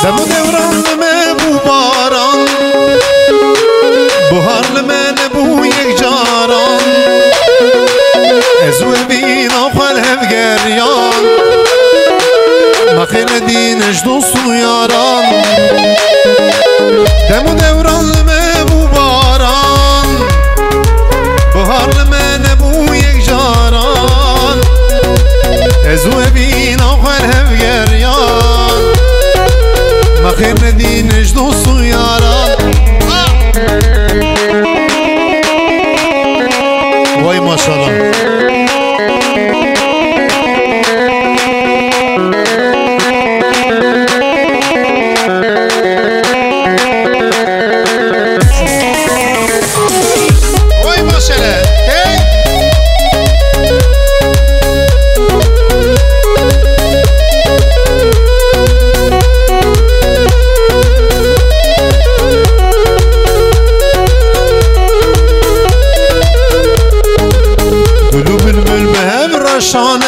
دم دوران لمه بو باران بهار لمه نبو یک جاران ازو بین آخال هفگریان مخیر دینش دوست و یاران دم دوران لمه بو باران بهار لمه نبو یک جاران ازو بین آخال هفگریان مخیر ندینش دوست و یاران وای ماشاءالله وای ماشاءالله شانه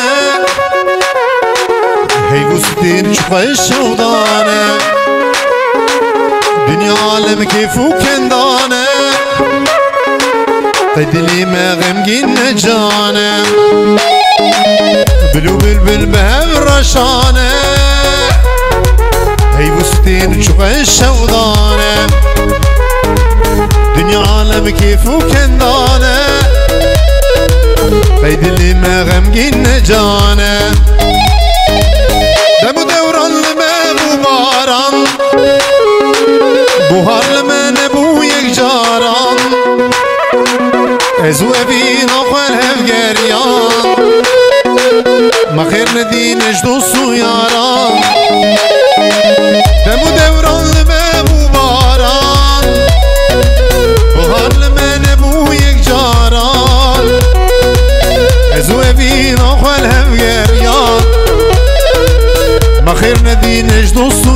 هیوستین چقای شودانه دنیا عالم کیف و کندانه قدلی ما غمگین نجانه بلو بلبل به رشانه هیوستین چقای شودانه دنیا عالم کیف و کندانه قیدلی ما غمگین نجانه دم دوران لمه بو باران بوهار لمه نبو یک جاران ازو بین آخر هفگریان مخیر ندینش دوست و یاران دم دوران لمه بو باران بوهار لمه نبو یک جاران ازو بین آخوال هفگریان مخیر ندینش دوست